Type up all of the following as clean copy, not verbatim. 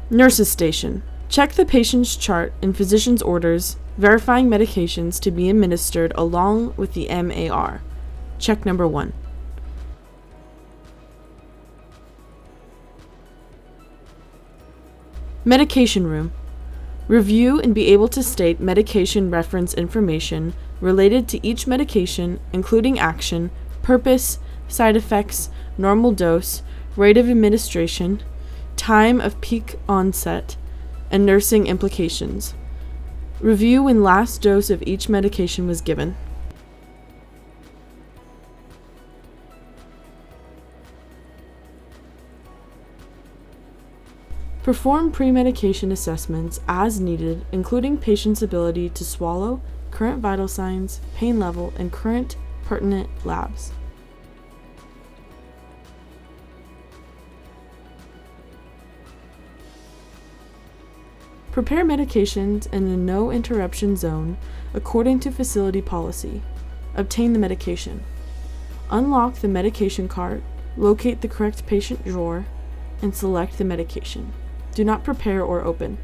Nurse's station. Check the patient's chart and physician's orders, verifying medications to be administered along with the MAR. Check number 1. Medication room. Review and be able to state medication reference information related to each medication, including action, purpose, side effects, normal dose, rate of administration, time of peak onset, and nursing implications. Review when last dose of each medication was given. Perform pre-medication assessments as needed, including patient's ability to swallow, current vital signs, pain level, and current pertinent labs. Prepare medications in a no interruption zone according to facility policy. Obtain the medication. Unlock the medication cart, locate the correct patient drawer, and select the medication. Do not prepare or open.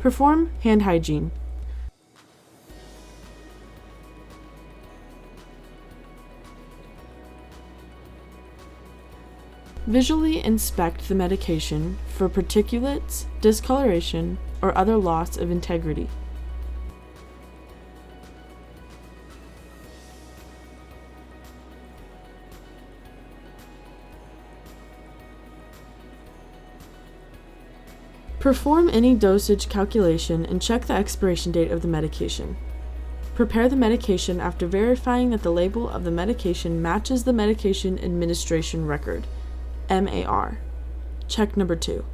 Perform hand hygiene. Visually inspect the medication for particulates, discoloration, or other loss of integrity. Perform any dosage calculation and check the expiration date of the medication. Prepare the medication after verifying that the label of the medication matches the medication administration record, MAR. Check number 2.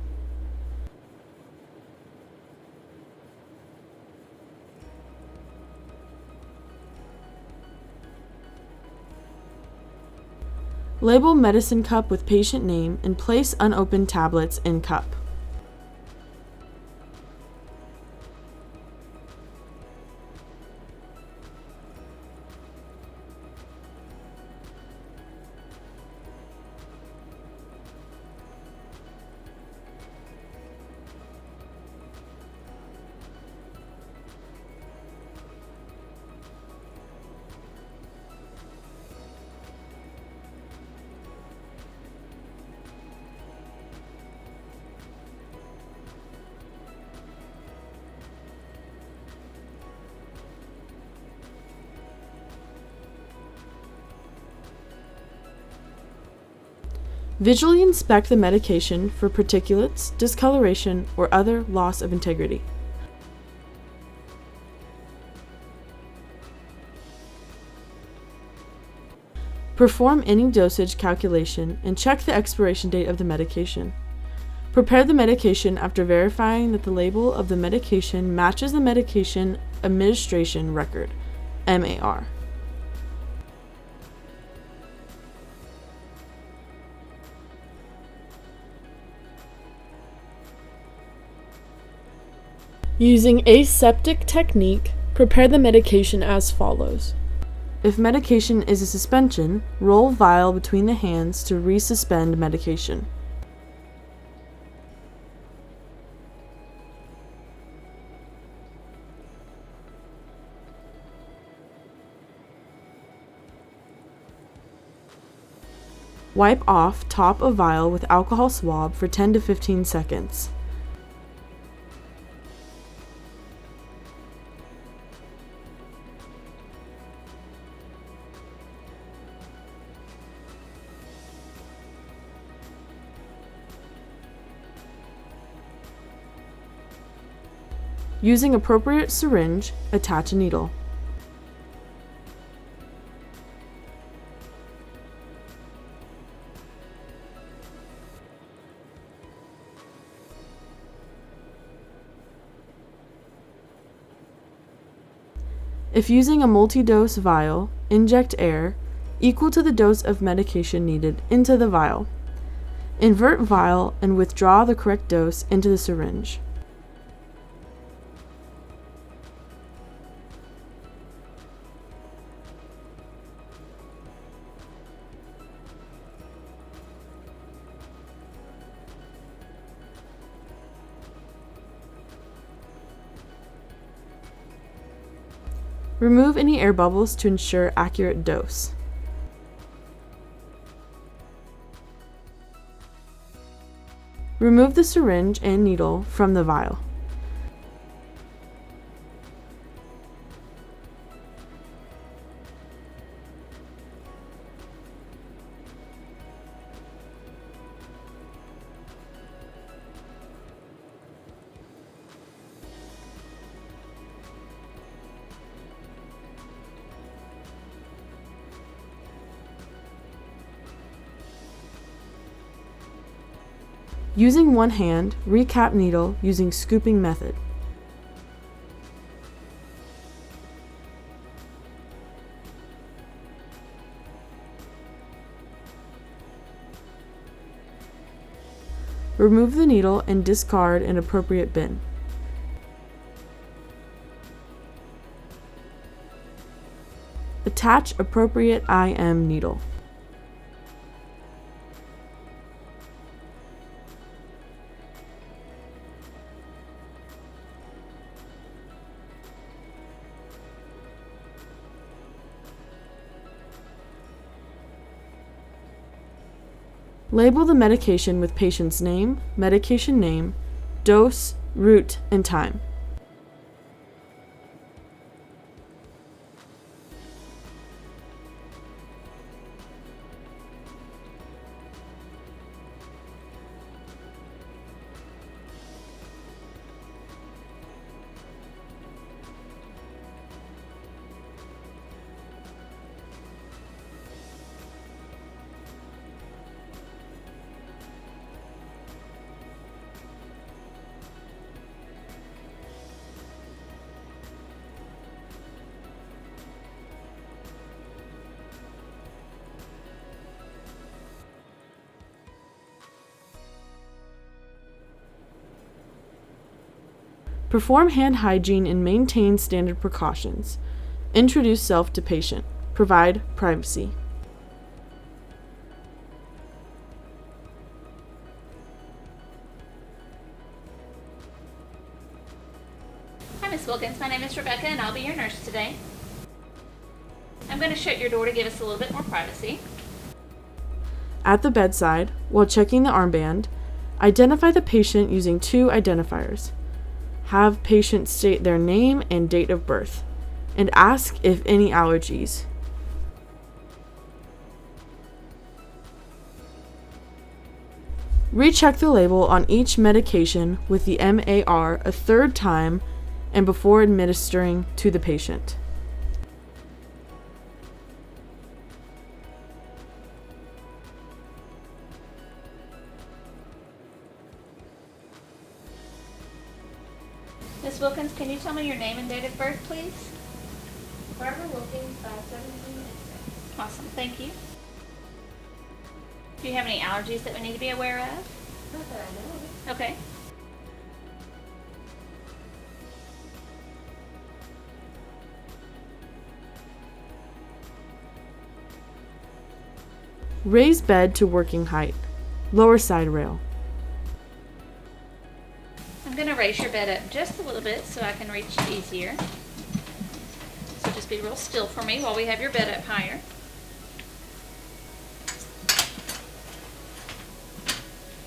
Label medicine cup with patient name and place unopened tablets in cup. Visually inspect the medication for particulates, discoloration, or other loss of integrity. Perform any dosage calculation and check the expiration date of the medication. Prepare the medication after verifying that the label of the medication matches the medication administration record, MAR. Using aseptic technique, prepare the medication as follows. If medication is a suspension, roll vial between the hands to resuspend medication. Wipe off top of vial with alcohol swab for 10 to 15 seconds. Using appropriate syringe, attach a needle. If using a multi-dose vial, inject air equal to the dose of medication needed into the vial. Invert vial and withdraw the correct dose into the syringe. Remove any air bubbles to ensure accurate dose. Remove the syringe and needle from the vial. Using one hand, recap needle using scooping method. Remove the needle and discard an appropriate bin. Attach appropriate IM needle. Label the medication with patient's name, medication name, dose, route, and time. Perform hand hygiene and maintain standard precautions. Introduce self to patient. Provide privacy. Hi, Ms. Wilkins. My name is Rebecca, and I'll be your nurse today. I'm going to shut your door to give us a little bit more privacy. At the bedside, while checking the armband, identify the patient using two identifiers. Have patient state their name and date of birth, and ask if any allergies. Recheck the label on each medication with the MAR a third time and before administering to the patient. Ms. Wilkins, can you tell me your name and date of birth, please? Barbara Wilkins, 517. Awesome, thank you. Do you have any allergies that we need to be aware of? Not that I know of. Okay. Raise bed to working height. Lower side rail. I'm going to raise your bed up just a little bit so I can reach easier. So just be real still for me while we have your bed up higher.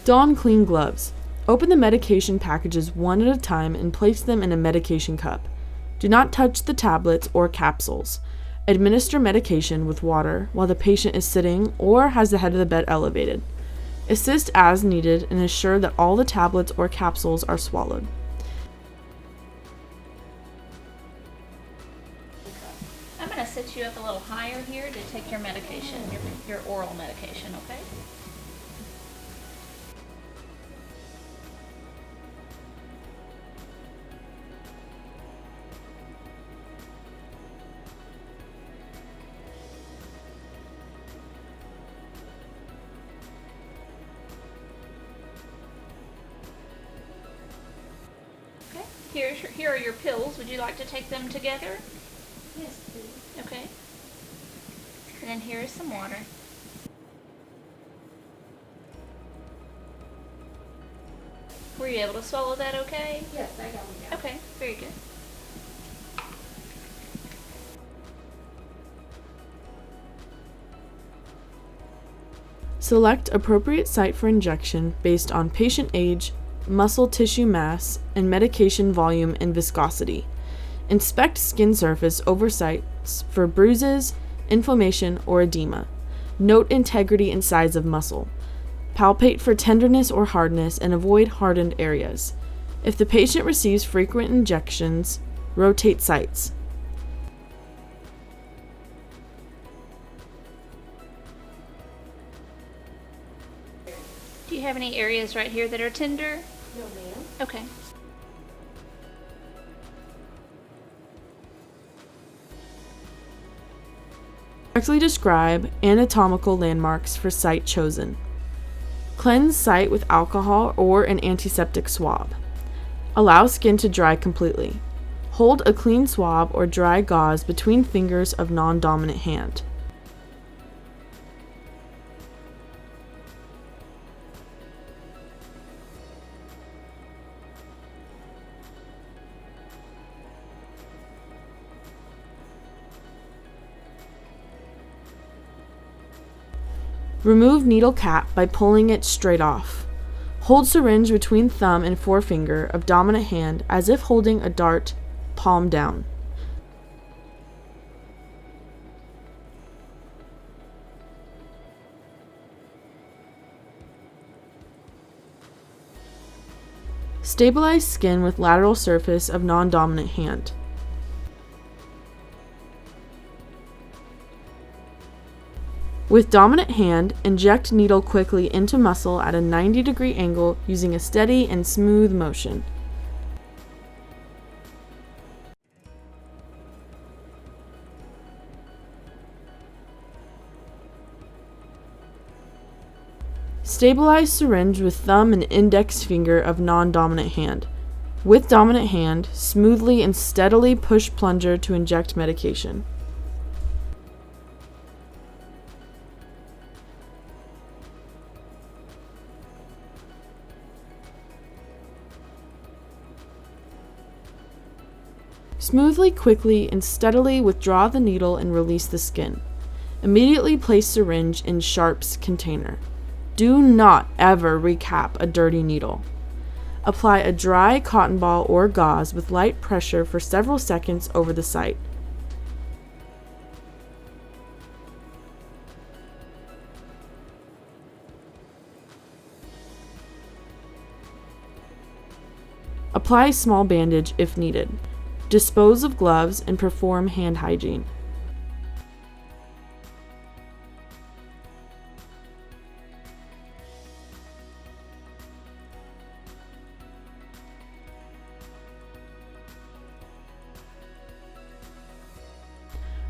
Don clean gloves. Open the medication packages one at a time and place them in a medication cup. Do not touch the tablets or capsules. Administer medication with water while the patient is sitting or has the head of the bed elevated. Assist as needed and ensure that all the tablets or capsules are swallowed. I'm going to sit you up a little higher here to take your medication, your oral medication, okay? Here are your pills. Would you like to take them together? Yes, please. Okay. And then here is some water. Were you able to swallow that okay? Yes, I got one down. Okay, very good. Select appropriate site for injection based on patient age, muscle tissue mass, and medication volume and viscosity. Inspect skin surface over sites for bruises, inflammation, or edema. Note integrity and size of muscle. Palpate for tenderness or hardness and avoid hardened areas. If the patient receives frequent injections, rotate sites. Do you have any areas right here that are tender? No, ma'am. Okay. Correctly describe anatomical landmarks for site chosen. Cleanse site with alcohol or an antiseptic swab. Allow skin to dry completely. Hold a clean swab or dry gauze between fingers of non-dominant hand. Remove needle cap by pulling it straight off. Hold syringe between thumb and forefinger of dominant hand as if holding a dart, palm down. Stabilize skin with lateral surface of non-dominant hand. With dominant hand, inject needle quickly into muscle at a 90-degree angle using a steady and smooth motion. Stabilize syringe with thumb and index finger of non-dominant hand. With dominant hand, smoothly and steadily push plunger to inject medication. Smoothly, quickly, and steadily withdraw the needle and release the skin. Immediately place syringe in sharps container. Do not ever recap a dirty needle. Apply a dry cotton ball or gauze with light pressure for several seconds over the site. Apply small bandage if needed. Dispose of gloves and perform hand hygiene.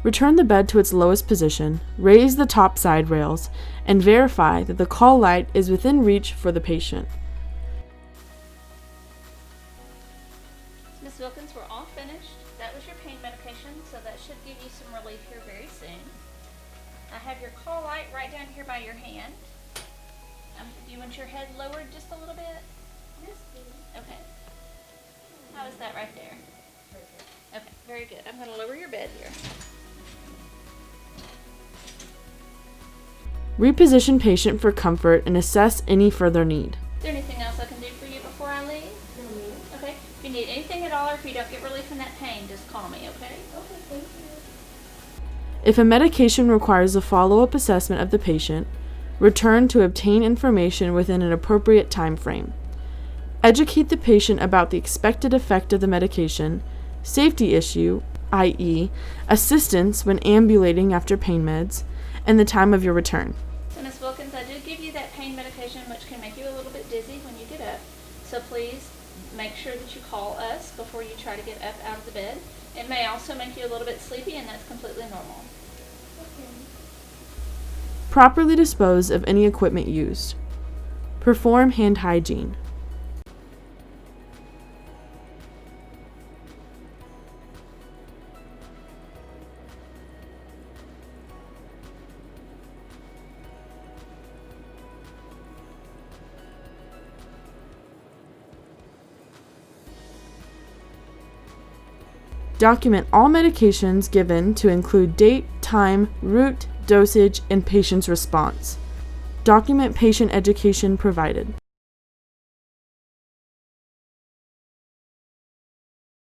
Return the bed to its lowest position, raise the top side rails, and verify that the call light is within reach for the patient. Ms. Wilkins, we're all finished. That was your pain medication, so that should give you some relief here very soon. I have your call light right down here by your hand. Do you want your head lowered just a little bit? Yes, please. Okay. How is that right there? Perfect. Okay, very good. I'm going to lower your bed here. Reposition patient for comfort and assess any further need. Is there anything else I can do for you before I leave? No, ma'am. Okay. If you need anything at all or if you don't get relief from that pain, just call me, okay? Okay, thank you. If a medication requires a follow-up assessment of the patient, return to obtain information within an appropriate time frame. Educate the patient about the expected effect of the medication, safety issue, i.e., assistance when ambulating after pain meds, and the time of your return. So, Ms. Wilkins, I did give you that pain medication, which can make you a little bit dizzy when you get up. So please make sure that you call us before you try to get up out of the bed. It may also make you a little bit sleepy, and that's completely normal. Okay. Properly dispose of any equipment used. Perform hand hygiene. Document all medications given to include date, time, route, dosage, and patient's response. Document patient education provided.